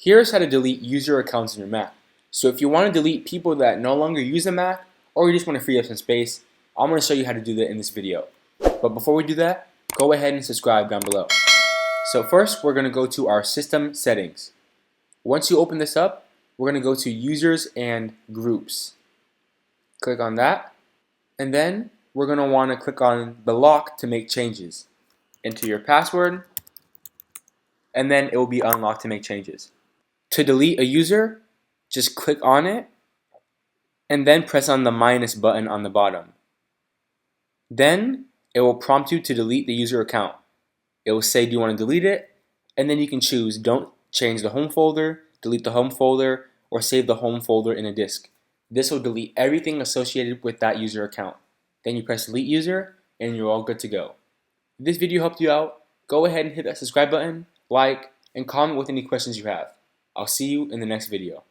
Here's how to delete user accounts in your Mac. So if you want to delete people that no longer use a Mac, or you just want to free up some space, I'm going to show you how to do that in this video. But before we do that, go ahead and subscribe down below. So first, we're going to go to our system settings. Once you open this up, we're going to go to users and groups. Click on that, and then we're going to want to click on the lock to make changes. Enter your password, and then it will be unlocked to make changes. To delete a user, just click on it and then press on the minus button on the bottom. Then it will prompt you to delete the user account. It will say, do you want to delete it? And then you can choose don't change the home folder, delete the home folder, or save the home folder in a disk. This will delete everything associated with that user account. Then you press delete user and you're all good to go. If this video helped you out, go ahead and hit that subscribe button, like, and comment with any questions you have. I'll see you in the next video.